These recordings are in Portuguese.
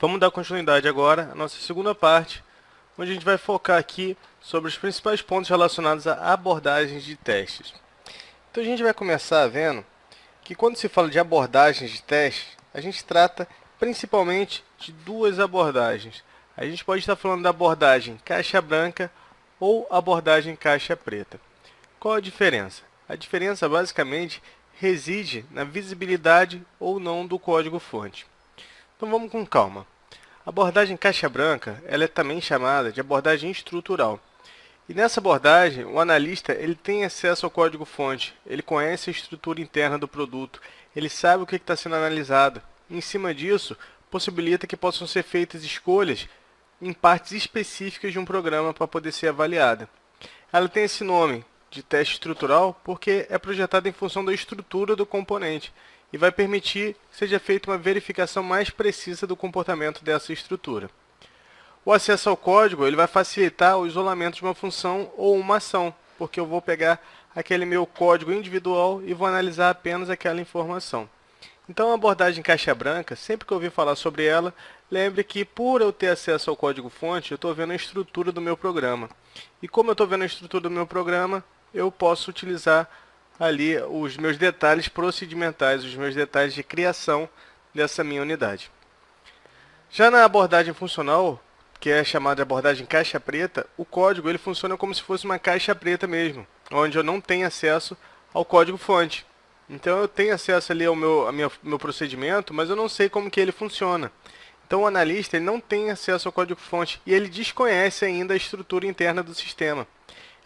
Vamos dar continuidade agora à nossa segunda parte, onde a gente vai focar aqui sobre os principais pontos relacionados a abordagens de testes. Então a gente vai começar vendo que quando se fala de abordagens de teste, a gente trata principalmente de duas abordagens. A gente pode estar falando da abordagem caixa branca ou abordagem caixa preta. Qual a diferença? A diferença basicamente reside na visibilidade ou não do código-fonte. Então vamos com calma. A abordagem caixa branca ela é também chamada de abordagem estrutural. E nessa abordagem, o analista ele tem acesso ao código-fonte, ele conhece a estrutura interna do produto, ele sabe o que está sendo analisado. E, em cima disso, possibilita que possam ser feitas escolhas em partes específicas de um programa para poder ser avaliada. Ela tem esse nome de teste estrutural porque é projetada em função da estrutura do componente e vai permitir que seja feita uma verificação mais precisa do comportamento dessa estrutura. O acesso ao código ele vai facilitar o isolamento de uma função ou uma ação, porque eu vou pegar aquele meu código individual e vou analisar apenas aquela informação. Então, a abordagem caixa branca, sempre que eu ouvir falar sobre ela, lembre que por eu ter acesso ao código-fonte, eu estou vendo a estrutura do meu programa. E como eu estou vendo a estrutura do meu programa, eu posso utilizar ali os meus detalhes procedimentais, os meus detalhes de criação dessa minha unidade. Já na abordagem funcional, que é chamada de abordagem caixa preta, o código ele funciona como se fosse uma caixa preta mesmo, onde eu não tenho acesso ao código-fonte. Então eu tenho acesso ali ao meu procedimento, mas eu não sei como que ele funciona. Então o analista ele não tem acesso ao código-fonte e ele desconhece ainda a estrutura interna do sistema.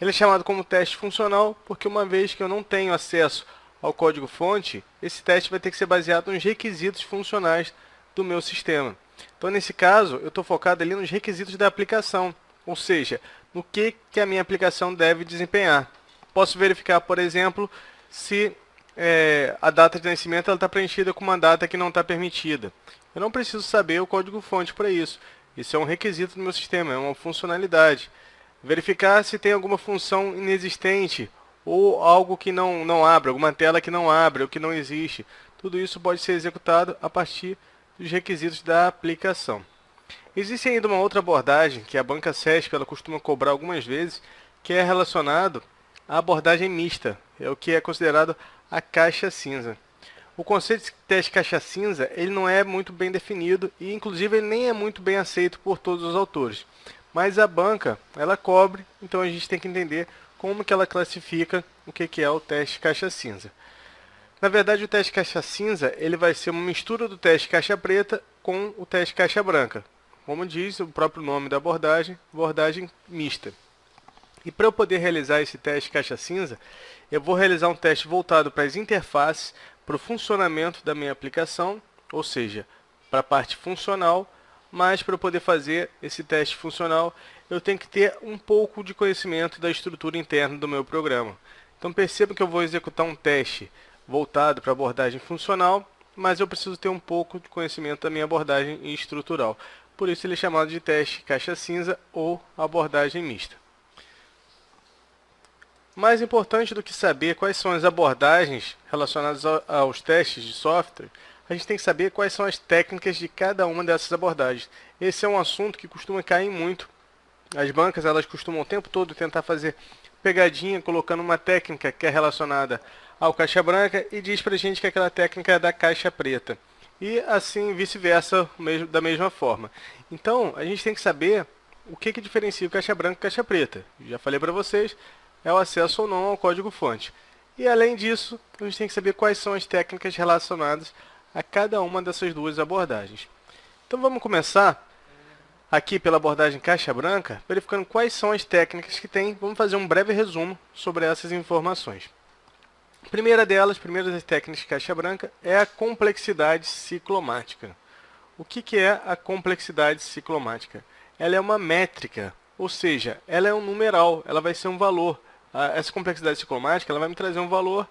Ele é chamado como teste funcional porque uma vez que eu não tenho acesso ao código-fonte, esse teste vai ter que ser baseado nos requisitos funcionais do meu sistema. Então, nesse caso, eu estou focado ali nos requisitos da aplicação, ou seja, no que a minha aplicação deve desempenhar. Posso verificar, por exemplo, se a data de nascimento está preenchida com uma data que não está permitida. Eu não preciso saber o código-fonte para isso. Isso é um requisito do meu sistema, é uma funcionalidade. Verificar se tem alguma função inexistente ou algo que não abre, alguma tela que não abre ou que não existe. Tudo isso pode ser executado a partir dos requisitos da aplicação. Existe ainda uma outra abordagem que a banca CESP ela costuma cobrar algumas vezes, que é relacionado à abordagem mista, é o que é considerado a caixa cinza. O conceito de teste caixa cinza ele não é muito bem definido e, inclusive, ele nem é muito bem aceito por todos os autores. Mas a banca ela cobre, então a gente tem que entender como que ela classifica o que é o teste caixa cinza. Na verdade, o teste caixa cinza ele vai ser uma mistura do teste caixa preta com o teste caixa branca. Como diz o próprio nome da abordagem mista. E para eu poder realizar esse teste caixa cinza, eu vou realizar um teste voltado para as interfaces, para o funcionamento da minha aplicação, ou seja, para a parte funcional, mas para eu poder fazer esse teste funcional, eu tenho que ter um pouco de conhecimento da estrutura interna do meu programa. Então perceba que eu vou executar um teste voltado para a abordagem funcional, mas eu preciso ter um pouco de conhecimento da minha abordagem estrutural. Por isso ele é chamado de teste caixa cinza ou abordagem mista. Mais importante do que saber quais são as abordagens relacionadas aos testes de software, a gente tem que saber quais são as técnicas de cada uma dessas abordagens. Esse é um assunto que costuma cair muito. As bancas elas costumam o tempo todo tentar fazer pegadinha, colocando uma técnica que é relacionada ao caixa branca e diz pra gente que aquela técnica é da caixa preta. E assim vice-versa, da mesma forma. Então, a gente tem que saber o que diferencia o caixa branca e caixa preta. Já falei para vocês, é o acesso ou não ao código-fonte. E além disso, a gente tem que saber quais são as técnicas relacionadas a cada uma dessas duas abordagens. Então vamos começar aqui pela abordagem caixa branca, verificando quais são as técnicas que tem. Vamos fazer um breve resumo sobre essas informações. A primeira das técnicas de caixa branca é a complexidade ciclomática. O que é a complexidade ciclomática? Ela é uma métrica, ou seja, ela é um numeral, ela vai ser um valor. Essa complexidade ciclomática ela vai me trazer um valor,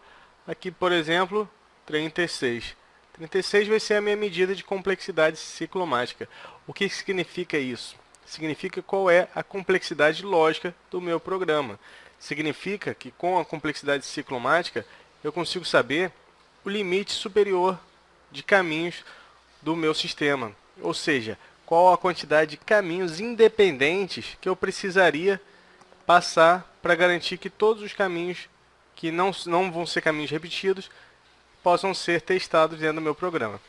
aqui por exemplo, 36. 36 vai ser a minha medida de complexidade ciclomática. O que significa isso? Significa qual é a complexidade lógica do meu programa. Significa que com a complexidade ciclomática eu consigo saber o limite superior de caminhos do meu sistema. Ou seja, qual a quantidade de caminhos independentes que eu precisaria passar para garantir que todos os caminhos que não vão ser caminhos repetidos possam ser testados dentro do meu programa.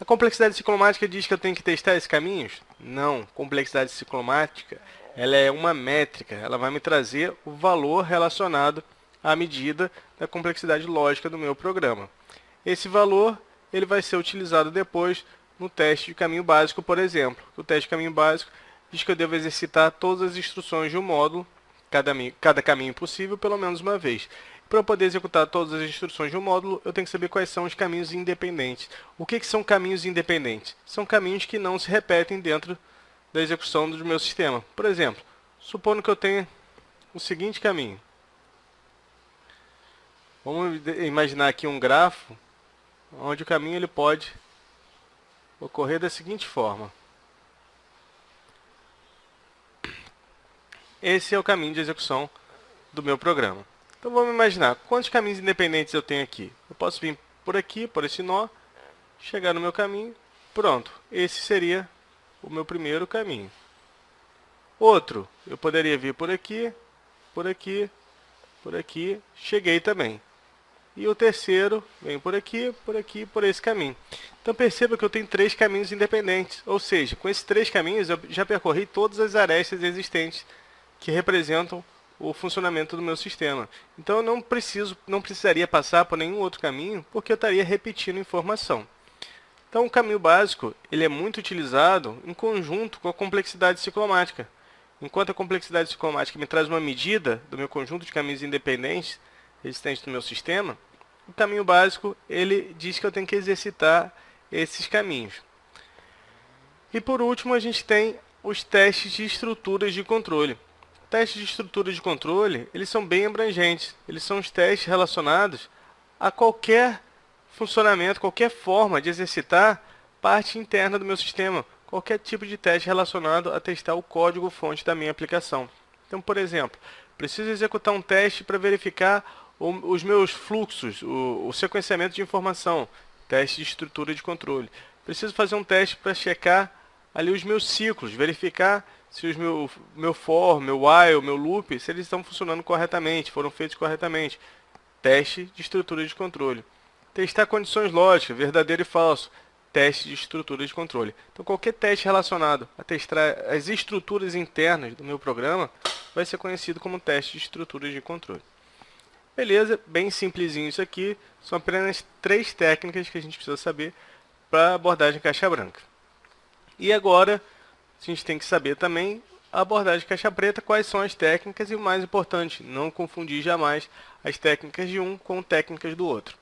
A complexidade ciclomática diz que eu tenho que testar esses caminhos? Não. Complexidade ciclomática, ela é uma métrica. Ela vai me trazer o valor relacionado à medida da complexidade lógica do meu programa. Esse valor ele vai ser utilizado depois no teste de caminho básico, por exemplo. O teste de caminho básico diz que eu devo exercitar todas as instruções de um módulo, cada caminho possível, pelo menos uma vez. Para eu poder executar todas as instruções de um módulo, eu tenho que saber quais são os caminhos independentes. O que são caminhos independentes? São caminhos que não se repetem dentro da execução do meu sistema. Por exemplo, supondo que eu tenha o seguinte caminho. Vamos imaginar aqui um grafo, onde o caminho ele pode ocorrer da seguinte forma. Esse é o caminho de execução do meu programa. Então vamos imaginar, quantos caminhos independentes eu tenho aqui? Eu posso vir por aqui, por esse nó, chegar no meu caminho, pronto. Esse seria o meu primeiro caminho. Outro, eu poderia vir por aqui, por aqui, por aqui, cheguei também. E o terceiro, vem por aqui, por esse caminho. Então perceba que eu tenho 3 caminhos independentes, ou seja, com esses 3 caminhos eu já percorri todas as arestas existentes que representam o funcionamento do meu sistema. Então eu não precisaria passar por nenhum outro caminho, porque eu estaria repetindo informação. Então o caminho básico ele é muito utilizado em conjunto com a complexidade ciclomática. Enquanto a complexidade ciclomática me traz uma medida do meu conjunto de caminhos independentes existentes no meu sistema, o caminho básico ele diz que eu tenho que exercitar esses caminhos. E por último a gente tem os testes de estruturas de controle. Testes de estrutura de controle, eles são bem abrangentes. Eles são os testes relacionados a qualquer funcionamento, qualquer forma de exercitar parte interna do meu sistema. Qualquer tipo de teste relacionado a testar o código-fonte da minha aplicação. Então, por exemplo, preciso executar um teste para verificar os meus fluxos, o sequenciamento de informação. Teste de estrutura de controle. Preciso fazer um teste para checar ali os meus ciclos, verificar se os meu for, meu while, meu loop, se eles estão funcionando corretamente, foram feitos corretamente. Teste de estrutura de controle. Testar condições lógicas, verdadeiro e falso. Teste de estrutura de controle. Então qualquer teste relacionado a testar as estruturas internas do meu programa vai ser conhecido como teste de estrutura de controle. Beleza, bem simplesinho isso aqui. São apenas 3 técnicas que a gente precisa saber para abordagem caixa branca. E agora a gente tem que saber também a abordagem caixa preta, quais são as técnicas e o mais importante, não confundir jamais as técnicas de um com técnicas do outro.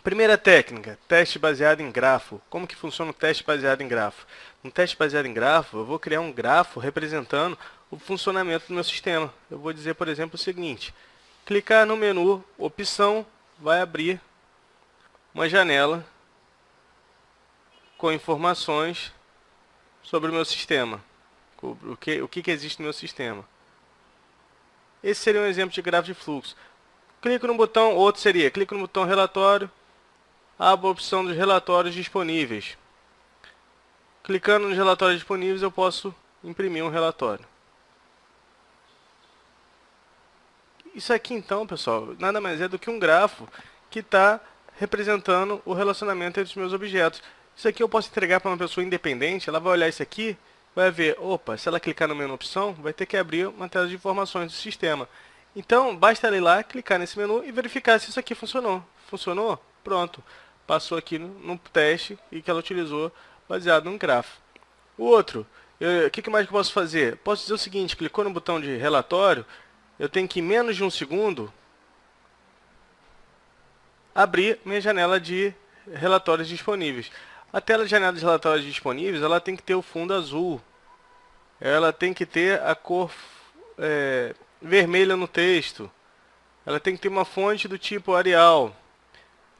Primeira técnica, teste baseado em grafo. Como que funciona o teste baseado em grafo? No teste baseado em grafo, eu vou criar um grafo representando o funcionamento do meu sistema. Eu vou dizer, por exemplo, o seguinte: clicar no menu opção, vai abrir uma janela com informações sobre o meu sistema, o que existe no meu sistema. Esse seria um exemplo de grafo de fluxo. Clico no botão, outro seria, clico no botão relatório, abro a opção dos relatórios disponíveis. Clicando nos relatórios disponíveis, eu posso imprimir um relatório. Isso aqui então, pessoal, nada mais é do que um grafo que está representando o relacionamento entre os meus objetos. Isso aqui eu posso entregar para uma pessoa independente, ela vai olhar isso aqui, vai ver, opa, se ela clicar no menu opção, vai ter que abrir uma tela de informações do sistema. Então, basta ela ir lá, clicar nesse menu e verificar se isso aqui funcionou. Funcionou? Pronto. Passou aqui no teste e que ela utilizou baseado num grafo. O outro, o que mais que eu posso fazer? Posso dizer o seguinte, clicou no botão de relatório, eu tenho que em menos de um segundo abrir minha janela de relatórios disponíveis. A tela de janela de relatórios disponíveis, ela tem que ter o fundo azul. Ela tem que ter a cor vermelha no texto. Ela tem que ter uma fonte do tipo Arial.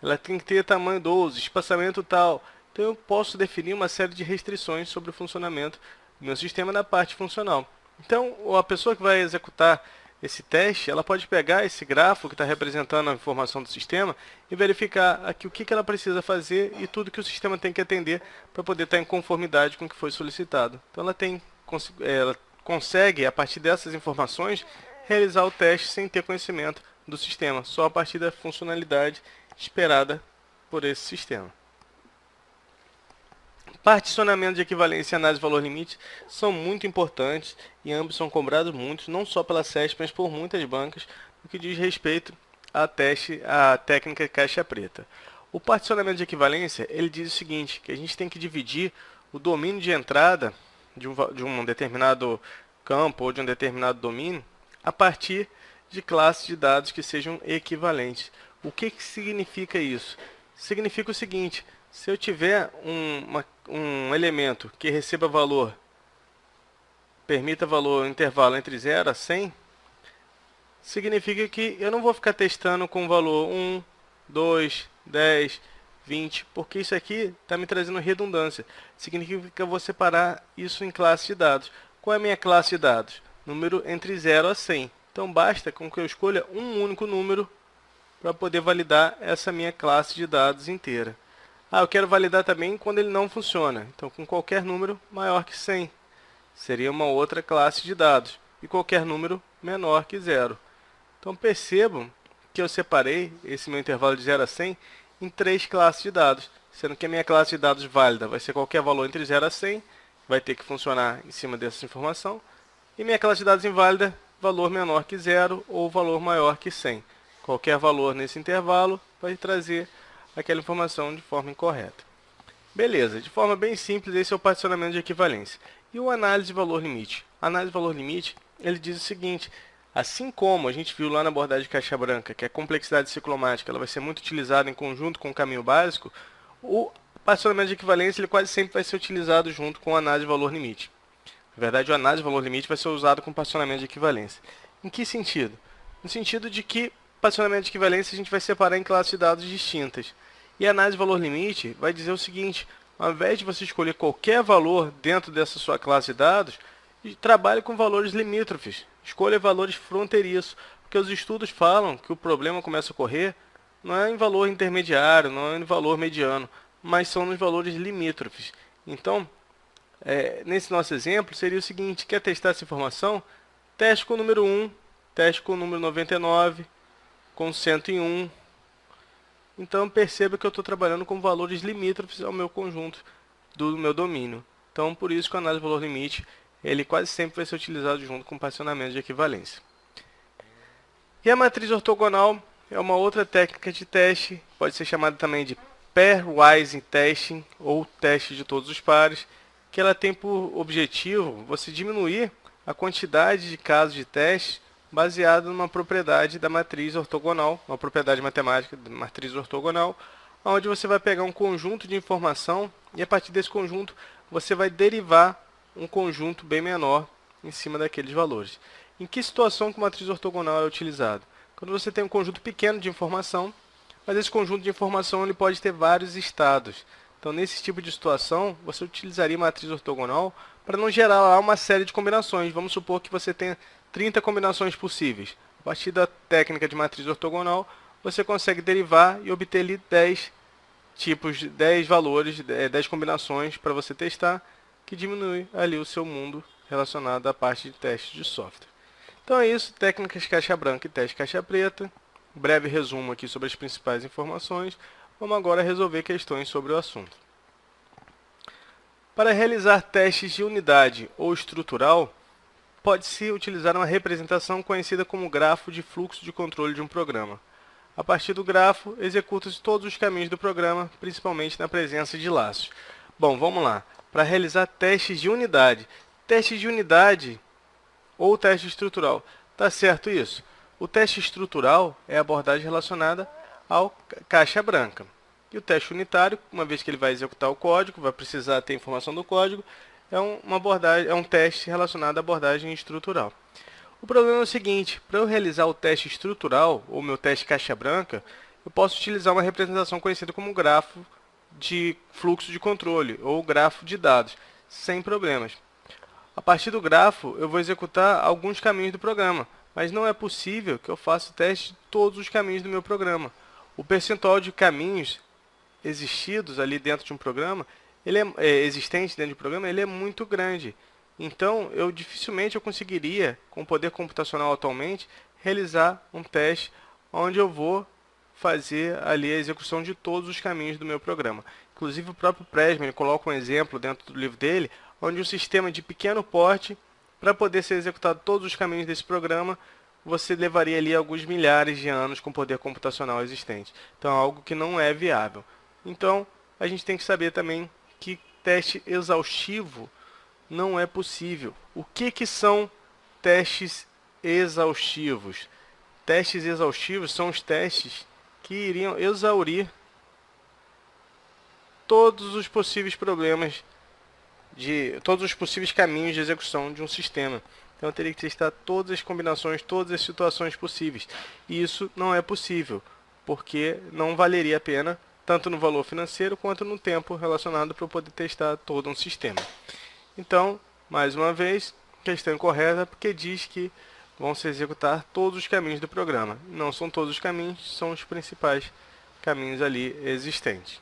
Ela tem que ter tamanho 12, espaçamento tal. Então eu posso definir uma série de restrições sobre o funcionamento do meu sistema na parte funcional. Então a pessoa que vai executar esse teste, ela pode pegar esse grafo que está representando a informação do sistema e verificar aqui o que ela precisa fazer e tudo que o sistema tem que atender para poder estar em conformidade com o que foi solicitado. Então ela consegue, a partir dessas informações, realizar o teste sem ter conhecimento do sistema, só a partir da funcionalidade esperada por esse sistema. Particionamento de equivalência e análise de valor-limite são muito importantes e ambos são cobrados muito, não só pela SESP, mas por muitas bancas, no que diz respeito à técnica caixa preta. O particionamento de equivalência, ele diz o seguinte, que a gente tem que dividir o domínio de entrada de um determinado campo ou de um determinado domínio a partir de classes de dados que sejam equivalentes. O que significa isso? Significa o seguinte: se eu tiver um elemento que receba permita valor intervalo entre 0 a 100, significa que eu não vou ficar testando com valor 1, 2, 10, 20, porque isso aqui está me trazendo redundância. Significa que eu vou separar isso em classes de dados. Qual é a minha classe de dados? Número entre 0 a 100. Então basta com que eu escolha um único número para poder validar essa minha classe de dados inteira. Eu quero validar também quando ele não funciona. Então, com qualquer número maior que 100. Seria uma outra classe de dados. E qualquer número menor que 0. Então, percebam que eu separei esse meu intervalo de 0 a 100 em 3 classes de dados. Sendo que a minha classe de dados válida vai ser qualquer valor entre 0 a 100. Vai ter que funcionar em cima dessa informação. E minha classe de dados inválida, valor menor que 0 ou valor maior que 100. Qualquer valor nesse intervalo vai trazer aquela informação de forma incorreta. Beleza, de forma bem simples, esse é o particionamento de equivalência. E o análise de valor-limite? A análise de valor-limite, ele diz o seguinte: assim como a gente viu lá na abordagem de caixa branca, que a complexidade ciclomática ela vai ser muito utilizada em conjunto com o caminho básico, o particionamento de equivalência ele quase sempre vai ser utilizado junto com a análise de valor-limite. Na verdade, a análise de valor-limite vai ser usado com particionamento de equivalência. Em que sentido? No sentido de que particionamento de equivalência a gente vai separar em classes de dados distintas. E a análise de valor-limite vai dizer o seguinte: ao invés de você escolher qualquer valor dentro dessa sua classe de dados, trabalhe com valores limítrofes. Escolha valores fronteiriços, porque os estudos falam que o problema começa a ocorrer não é em valor intermediário, não é em valor mediano, mas são nos valores limítrofes. Então, nesse nosso exemplo, seria o seguinte: quer testar essa informação? Teste com o número 1, teste com o número 99, com 101. Então, perceba que eu estou trabalhando com valores limítrofes ao meu conjunto do meu domínio. Então, por isso que a análise de valor-limite, ele quase sempre vai ser utilizado junto com o particionamento de equivalência. E a matriz ortogonal é uma outra técnica de teste, pode ser chamada também de pairwise testing, ou teste de todos os pares, que ela tem por objetivo você diminuir a quantidade de casos de teste baseado numa propriedade da matriz ortogonal, uma propriedade matemática da matriz ortogonal, onde você vai pegar um conjunto de informação e a partir desse conjunto você vai derivar um conjunto bem menor em cima daqueles valores. Em que situação que a matriz ortogonal é utilizada? Quando você tem um conjunto pequeno de informação, mas esse conjunto de informação ele pode ter vários estados. Então, nesse tipo de situação, você utilizaria a matriz ortogonal para não gerar lá uma série de combinações. Vamos supor que você tenha 30 combinações possíveis. A partir da técnica de matriz ortogonal, você consegue derivar e obter ali 10 tipos, 10 valores, 10 combinações para você testar, que diminui ali o seu mundo relacionado à parte de teste de software. Então é isso, técnicas caixa branca e teste caixa preta. Breve resumo aqui sobre as principais informações. Vamos agora resolver questões sobre o assunto. Para realizar testes de unidade ou estrutural, pode-se utilizar uma representação conhecida como grafo de fluxo de controle de um programa. A partir do grafo, executam-se todos os caminhos do programa, principalmente na presença de laços. Bom, vamos lá. Para realizar testes de unidade. Teste de unidade ou teste estrutural. Tá certo isso? O teste estrutural é a abordagem relacionada ao caixa branca. E o teste unitário, uma vez que ele vai executar o código, vai precisar ter informação do código, é um teste relacionado à abordagem estrutural. O problema é o seguinte: para eu realizar o teste estrutural, ou meu teste caixa branca, eu posso utilizar uma representação conhecida como grafo de fluxo de controle, ou grafo de dados, sem problemas. A partir do grafo, eu vou executar alguns caminhos do programa. mas não é possível que eu faça o teste de todos os caminhos do meu programa. O percentual de caminhos existidos ali dentro de um programa, existente dentro de um programa, ele é muito grande. Então, dificilmente eu conseguiria, com o poder computacional atualmente, realizar um teste onde eu vou fazer ali a execução de todos os caminhos do meu programa. Inclusive o próprio Presman coloca um exemplo dentro do livro dele, onde um sistema de pequeno porte, para poder ser executado todos os caminhos desse programa, você levaria ali alguns milhares de anos com poder computacional existente. Então é algo que não é viável. Então a gente tem que saber também que teste exaustivo não é possível. O que são testes exaustivos? Testes exaustivos são os testes que iriam exaurir todos os possíveis problemas, todos os possíveis caminhos de execução de um sistema. Então eu teria que testar todas as combinações, todas as situações possíveis. E isso não é possível, porque não valeria a pena, tanto no valor financeiro quanto no tempo relacionado para eu poder testar todo um sistema. Então, mais uma vez, questão incorreta, porque diz que vão se executar todos os caminhos do programa. Não são todos os caminhos, são os principais caminhos ali existentes.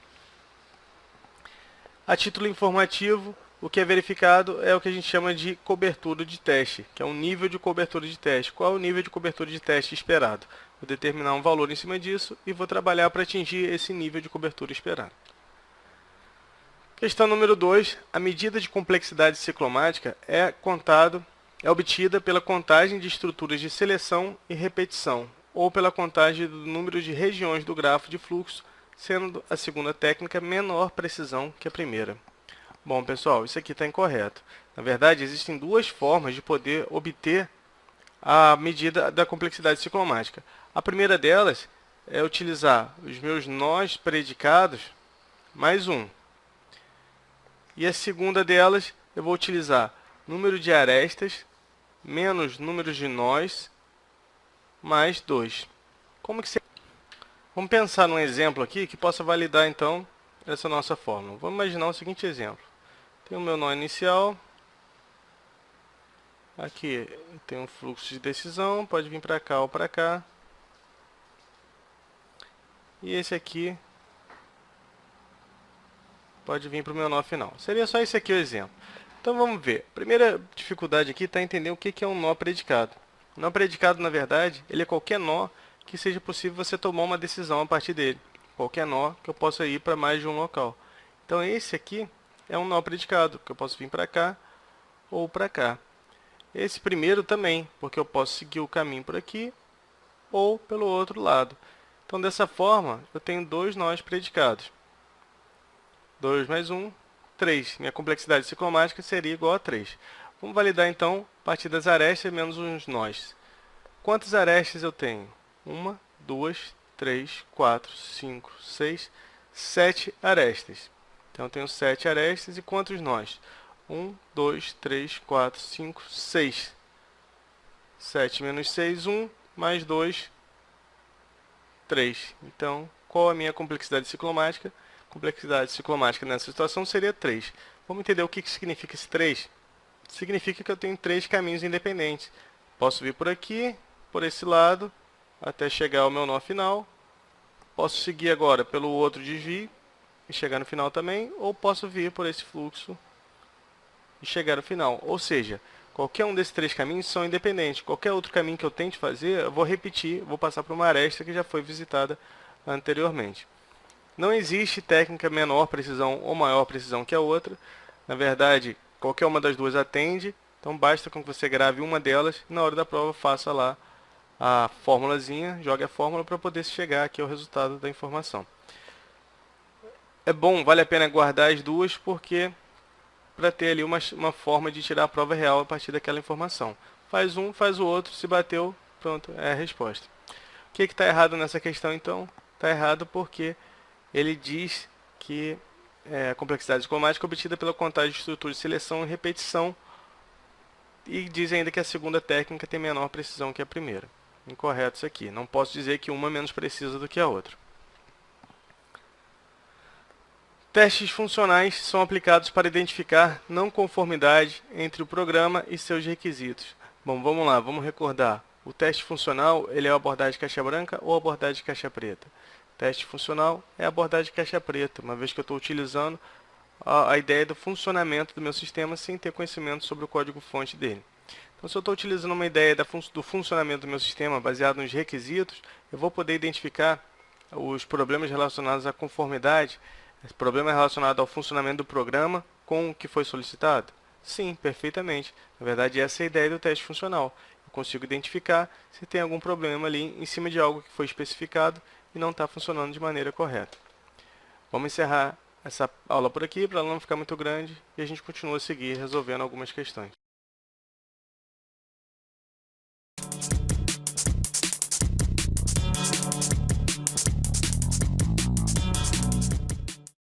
A título informativo, o que é verificado é o que a gente chama de cobertura de teste, que é um nível de cobertura de teste. Qual é o nível de cobertura de teste esperado? Vou determinar um valor em cima disso e vou trabalhar para atingir esse nível de cobertura esperado. Questão número 2. A medida de complexidade ciclomática é obtida pela contagem de estruturas de seleção e repetição, ou pela contagem do número de regiões do grafo de fluxo, sendo a segunda técnica menor precisão que a primeira. Bom, pessoal, isso aqui está incorreto. Na verdade, existem duas formas de poder obter a medida da complexidade ciclomática. A primeira delas é utilizar os meus nós predicados mais um. E a segunda delas, eu vou utilizar número de arestas menos número de nós mais 2. Vamos pensar num exemplo aqui que possa validar, então, essa nossa fórmula. Vamos imaginar o seguinte exemplo. Tem o meu nó inicial. Aqui tem um fluxo de decisão, pode vir para cá ou para cá. E esse aqui pode vir para o meu nó final. Seria só esse aqui o exemplo. Então vamos ver. A primeira dificuldade aqui está entender o que é um nó predicado. O nó predicado, na verdade, ele é qualquer nó que seja possível você tomar uma decisão a partir dele. Qualquer nó que eu possa ir para mais de um local. Então esse aqui é um nó predicado, que eu posso vir para cá ou para cá. Esse primeiro também, porque eu posso seguir o caminho por aqui ou pelo outro lado. Então dessa forma, eu tenho dois nós predicados. 2 mais 1, 3. Minha complexidade ciclomática seria igual a 3. Vamos validar então a partir das arestas menos os nós. Quantas arestas eu tenho? 1, 2, 3, 4, 5, 6, 7 arestas. Então eu tenho 7 arestas e quantos nós? 1, 2, 3, 4, 5, 6. 7 menos 6, 1, mais 2, 3. Então, qual a minha complexidade ciclomática? Complexidade ciclomática nessa situação seria 3. Vamos entender o que significa esse 3? Significa que eu tenho 3 caminhos independentes. Posso vir por aqui, por esse lado, até chegar ao meu nó final. Posso seguir agora pelo outro desvio e chegar no final também, ou posso vir por esse fluxo e chegar no final. Ou seja, qualquer um desses 3 caminhos são independentes. Qualquer outro caminho que eu tente fazer, eu vou repetir, vou passar por uma aresta que já foi visitada anteriormente. Não existe técnica menor precisão ou maior precisão que a outra. Na verdade, qualquer uma das duas atende. Então basta que você grave uma delas e na hora da prova faça lá a formulazinha, jogue a fórmula para poder chegar aqui ao resultado da informação. É bom, vale a pena guardar as duas porque para ter ali uma forma de tirar a prova real a partir daquela informação. Faz um, faz o outro, se bateu, pronto, é a resposta. O que está errado nessa questão então? Está errado porque ele diz que a complexidade ciclomática é obtida pela contagem de estrutura de seleção e repetição e diz ainda que a segunda técnica tem menor precisão que a primeira. Incorreto isso aqui. Não posso dizer que uma é menos precisa do que a outra. Testes funcionais são aplicados para identificar não conformidade entre o programa e seus requisitos. Bom, vamos lá, vamos recordar. O teste funcional, ele é a abordagem caixa branca ou a abordagem caixa preta? Teste funcional é a abordagem caixa preta, uma vez que eu estou utilizando a ideia do funcionamento do meu sistema sem ter conhecimento sobre o código-fonte dele. Então, se eu estou utilizando uma ideia do funcionamento do meu sistema baseado nos requisitos, eu vou poder identificar os problemas relacionados à conformidade, problema relacionado ao funcionamento do programa com o que foi solicitado? Sim, perfeitamente. Na verdade, essa é a ideia do teste funcional. Eu consigo identificar se tem algum problema ali em cima de algo que foi especificado e não está funcionando de maneira correta. Vamos encerrar essa aula por aqui, para ela não ficar muito grande, e a gente continua a seguir resolvendo algumas questões.